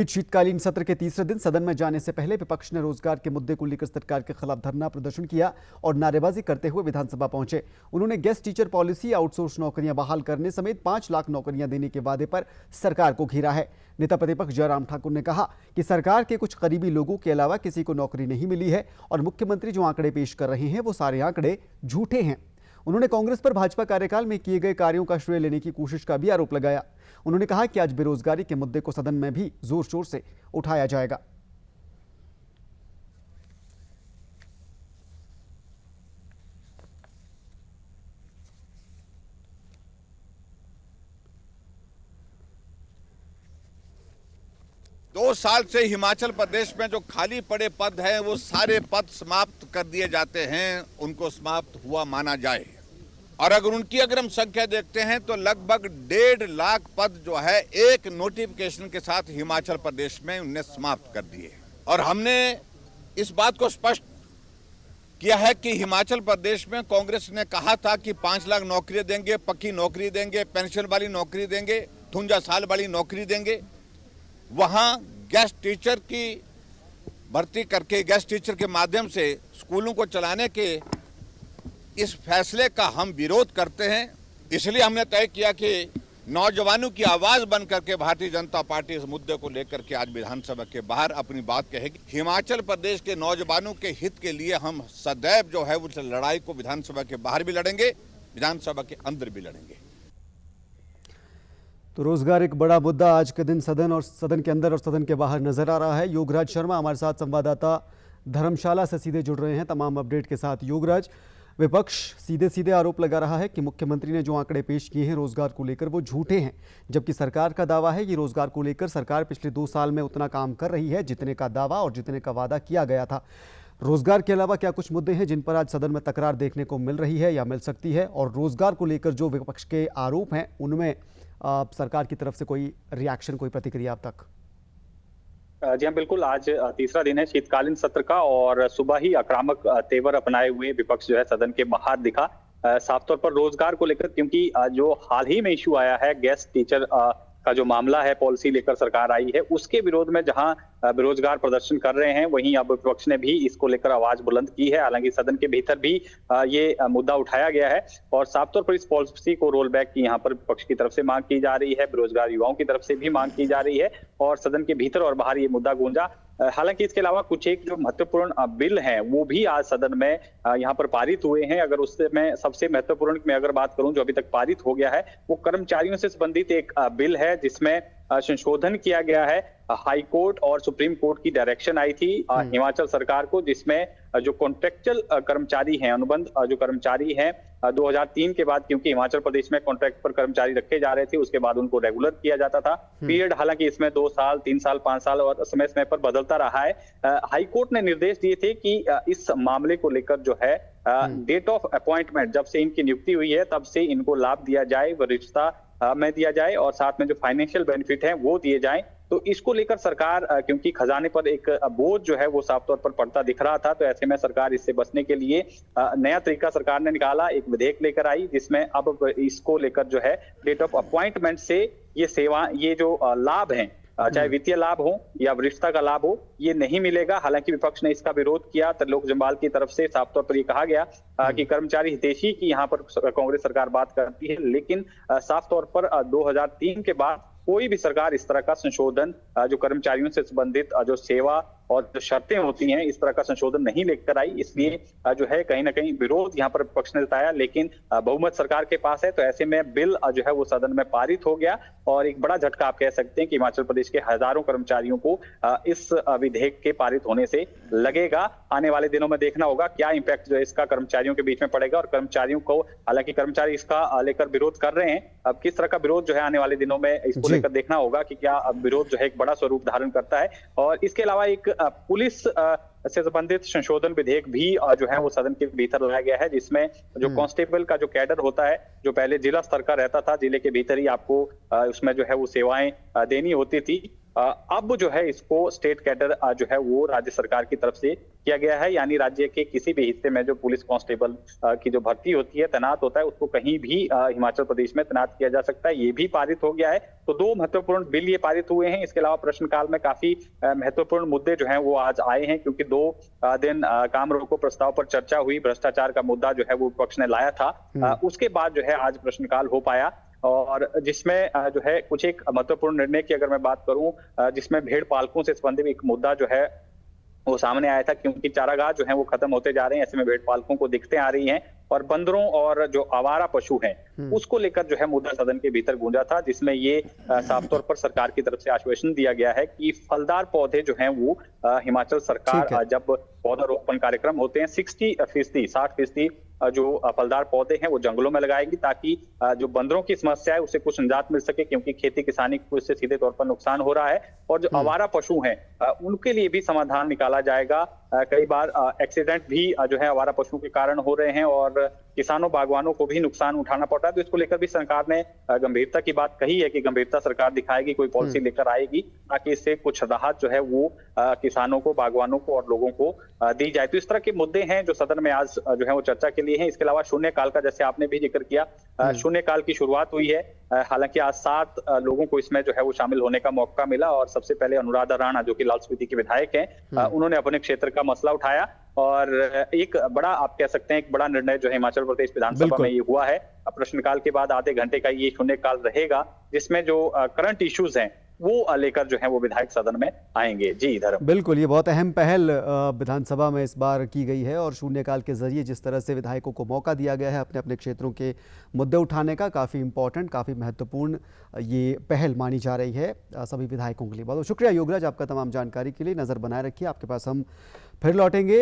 शीतकालीन सत्र के तीसरे दिन सदन में जाने से पहले विपक्ष ने रोजगार के मुद्दे को लेकर सरकार के खिलाफ धरना प्रदर्शन किया और नारेबाजी करते हुए विधानसभा पहुंचे। उन्होंने गेस्ट टीचर पॉलिसी, आउटसोर्स नौकरियां बहाल करने समेत 5 लाख नौकरियां देने के वादे पर सरकार को घेरा है। नेता प्रतिपक्ष जयराम ठाकुर ने कहा कि सरकार के कुछ करीबी लोगों के अलावा किसी को नौकरी नहीं मिली है और मुख्यमंत्री जो आंकड़े पेश कर रहे हैं वो सारे आंकड़े झूठे हैं। उन्होंने कांग्रेस पर भाजपा कार्यकाल में किए गए कार्यों का श्रेय लेने की कोशिश का भी आरोप लगाया। उन्होंने कहा कि आज बेरोजगारी के मुद्दे को सदन में भी जोर शोर से उठाया जाएगा। दो साल से हिमाचल प्रदेश में जो खाली पड़े पद हैं वो सारे पद समाप्त कर दिए जाते हैं, उनको समाप्त हुआ माना जाए। और अगर हम संख्या देखते हैं तो लगभग 1.5 लाख पद जो है एक नोटिफिकेशन के साथ हिमाचल प्रदेश में उन्हें समाप्त कर दिए। और हमने इस बात को स्पष्ट किया है कि हिमाचल प्रदेश में कांग्रेस ने कहा था कि 5 लाख नौकरी देंगे, पक्की नौकरी देंगे, पेंशन वाली नौकरी देंगे, 53 साल वाली नौकरी देंगे। वहाँ गेस्ट टीचर की भर्ती करके गेस्ट टीचर के माध्यम से स्कूलों को चलाने के इस फैसले का हम विरोध करते हैं। इसलिए हमने तय किया कि नौजवानों की आवाज बन करके भारतीय जनता पार्टी इस मुद्दे को लेकर के आज विधानसभा के बाहर अपनी बात कहेगी। हिमाचल प्रदेश के नौजवानों के हित के लिए हम सदैव जो है उस लड़ाई को विधानसभा के बाहर भी लड़ेंगे, विधानसभा के अंदर भी लड़ेंगे। तो रोजगार एक बड़ा मुद्दा आज के दिन सदन के अंदर और सदन के बाहर नजर आ रहा है। योगराज शर्मा हमारे साथ संवाददाता धर्मशाला से सीधे जुड़ रहे हैं तमाम अपडेट के साथ। योगराज, विपक्ष सीधे सीधे आरोप लगा रहा है कि मुख्यमंत्री ने जो आंकड़े पेश किए हैं रोजगार को लेकर वो झूठे हैं, जबकि सरकार का दावा है कि रोजगार को लेकर सरकार पिछले 2 साल में उतना काम कर रही है जितने का दावा और जितने का वादा किया गया था। रोजगार के अलावा क्या कुछ मुद्दे हैं जिन पर आज सदन में तकरार देखने को मिल रही है या मिल सकती है, और रोजगार को लेकर जो विपक्ष के आरोप हैं उनमें सरकार की तरफ से कोई रिएक्शन, कोई प्रतिक्रिया अब तक? जी हाँ, बिल्कुल। आज तीसरा दिन है शीतकालीन सत्र का और सुबह ही आक्रामक तेवर अपनाए हुए विपक्ष जो है सदन के बाहर दिखा। साफ तौर पर रोजगार को लेकर, क्योंकि जो हाल ही में इशू आया है गेस्ट टीचर का जो मामला है, पॉलिसी लेकर सरकार आई है, उसके विरोध में जहां बेरोजगार प्रदर्शन कर रहे हैं, वहीं अब विपक्ष ने भी इसको लेकर आवाज बुलंद की है। हालांकि सदन के भीतर भी ये मुद्दा उठाया गया है और साफ तौर पर इस पॉलिसी को रोल बैक की यहाँ पर विपक्ष की तरफ से मांग की जा रही है, बेरोजगार युवाओं की तरफ से भी मांग की जा रही है और सदन के भीतर और बाहर ये मुद्दा गूंजा। हालांकि इसके अलावा कुछ एक जो महत्वपूर्ण बिल हैं वो भी आज सदन में यहाँ पर पारित हुए हैं। अगर उससे मैं सबसे महत्वपूर्ण में अगर बात करूं जो अभी तक पारित हो गया है, वो कर्मचारियों से संबंधित एक बिल है जिसमें संशोधन किया गया है। हाई कोर्ट और सुप्रीम कोर्ट की डायरेक्शन आई थी हिमाचल सरकार को, जिसमें जो कॉन्ट्रेक्चुअल कर्मचारी हैं, अनुबंध जो कर्मचारी हैं 2003 के बाद, क्योंकि हिमाचल प्रदेश में कॉन्ट्रैक्ट पर कर्मचारी रखे जा रहे थे, उसके बाद उनको रेगुलर किया जाता था। पीरियड हालांकि इसमें 2 साल, 3 साल, 5 साल और समय समय पर बदलता रहा है। हाई कोर्ट ने निर्देश दिए थे कि इस मामले को लेकर जो है डेट ऑफ अपॉइंटमेंट, जब से इनकी नियुक्ति हुई है तब से इनको लाभ दिया जाए, वरिष्ठता में दिया जाए और साथ में जो फाइनेंशियल बेनिफिट है वो दिए जाएं। तो इसको लेकर सरकार, क्योंकि खजाने पर एक बोझ जो है वो साफ तौर पर पड़ता दिख रहा था, तो ऐसे में सरकार इससे बचने के लिए नया तरीका सरकार ने निकाला, एक विधेयक लेकर आई जिसमें अब इसको लेकर जो है डेट ऑफ अपॉइंटमेंट से ये सेवा, ये जो लाभ हैं, चाहे वित्तीय लाभ हो या वरिष्ठता का लाभ हो, ये नहीं मिलेगा। हालांकि विपक्ष ने इसका विरोध किया। त्रिलोक जम्वाल की तरफ से साफ तौर पर ये कहा गया कि कर्मचारी हितैषी की यहाँ पर कांग्रेस सरकार बात करती है, लेकिन साफ तौर पर 2003 के बाद कोई भी सरकार इस तरह का संशोधन जो कर्मचारियों से संबंधित जो सेवा और जो शर्तें होती हैं, इस तरह का संशोधन नहीं लेकर आई। इसलिए जो है कहीं ना कहीं विरोध यहाँ पर विपक्ष ने जताया, लेकिन बहुमत सरकार के पास है, तो ऐसे में बिल जो है वो सदन में पारित हो गया और एक बड़ा झटका आप कह सकते हैं कि हिमाचल प्रदेश के हजारों कर्मचारियों को इस विधेयक के पारित होने से लगेगा। आने वाले दिनों में देखना होगा क्या इंपैक्ट जो है इसका कर्मचारियों के बीच में पड़ेगा और कर्मचारियों को, हालांकि कर्मचारी इसका लेकर विरोध कर रहे हैं, अब किस तरह का विरोध जो है आने वाले दिनों में इसको लेकर देखना होगा कि क्या विरोध जो है एक बड़ा स्वरूप धारण करता है। और इसके अलावा एक पुलिस से संबंधित संशोधन विधेयक भी जो है वो सदन के भीतर लाया गया है, जिसमें जो कांस्टेबल का जो कैडर होता है, जो पहले जिला स्तर का रहता था, जिले के भीतर ही आपको उसमें जो है वो सेवाएं देनी होती थी, अब जो है इसको स्टेट कैडर जो है वो राज्य सरकार की तरफ से किया गया है, यानी राज्य के किसी भी हिस्से में जो पुलिस कांस्टेबल की जो भर्ती होती है, तैनात होता है, उसको कहीं भी हिमाचल प्रदेश में तैनात किया जा सकता है। ये भी पारित हो गया है। तो दो महत्वपूर्ण बिल ये पारित हुए हैं। इसके अलावा प्रश्नकाल में काफी महत्वपूर्ण मुद्दे जो हैं वो आज आए हैं, क्योंकि 2 दिन काम रोको प्रस्ताव पर चर्चा हुई। भ्रष्टाचार का मुद्दा जो है वो विपक्ष ने लाया था। उसके बाद जो है आज प्रश्नकाल हो पाया, और जिसमें जो है कुछ एक महत्वपूर्ण निर्णय की अगर मैं बात करूं, जिसमें भेड़ पालकों से संबंधित एक मुद्दा जो है वो सामने आया था, क्योंकि चारागाह जो है वो खत्म होते जा रहे हैं। ऐसे में भेड़ पालकों को दिक्कतें आ रही हैं, और बंदरों और जो आवारा पशु हैं उसको लेकर जो है मुद्दा सदन के भीतर गूंजा था, जिसमें ये साफ तौर पर सरकार की तरफ से आश्वासन दिया गया है कि फलदार पौधे जो हैं वो हिमाचल सरकार जब पौधारोपण कार्यक्रम होते हैं 60% जो फलदार पौधे हैं वो जंगलों में लगाएगी, ताकि जो बंदरों की समस्या है उससे कुछ निजात मिल सके, क्योंकि खेती किसानी को इससे सीधे तौर पर नुकसान हो रहा है। और जो आवारा पशु हैं उनके लिए भी समाधान निकाला जाएगा। कई बार एक्सीडेंट भी जो है आवारा पशुओं के कारण हो रहे हैं, और किसानों बागवानों को भी नुकसान उठाना पड़ रहा है। तो इसको लेकर भी सरकार ने गंभीरता की बात कही है कि गंभीरता सरकार दिखाएगी, कोई पॉलिसी लेकर आएगी, ताकि इससे कुछ राहत जो है वो किसानों को, बागवानों को और लोगों को दी जाए। तो इस तरह के मुद्दे हैं जो सदन में आज जो है वो चर्चा के लिए हैं। इसके अलावा शून्यकाल का, जैसे आपने भी जिक्र किया, शून्यकाल की शुरुआत हुई है। हालांकि आज 7 लोगों को इसमें जो है वो शामिल होने का मौका मिला, और सबसे पहले अनुराधा राणा जो कि लाहौल स्पीति के विधायक हैं, उन्होंने अपने क्षेत्र का मसला उठाया, और एक बड़ा, आप कह सकते हैं एक बड़ा निर्णय जो है हिमाचल प्रदेश विधानसभा में ये हुआ है। प्रश्नकाल के बाद आधे घंटे का ये शून्यकाल रहेगा, जिसमें जो करंट इश्यूज हैं वो लेकर जो है वो विधायक सदन में आएंगे। जी धर्म, बिल्कुल, ये बहुत अहम पहल विधानसभा में इस बार की गई है, और शून्यकाल के जरिए जिस तरह से विधायकों को मौका दिया गया है अपने अपने क्षेत्रों के मुद्दे उठाने का, काफ़ी इंपॉर्टेंट, काफ़ी महत्वपूर्ण ये पहल मानी जा रही है सभी विधायकों के लिए। बहुत शुक्रिया योगराज आपका तमाम जानकारी के लिए। नज़र बनाए रखिए, आपके पास हम फिर लौटेंगे।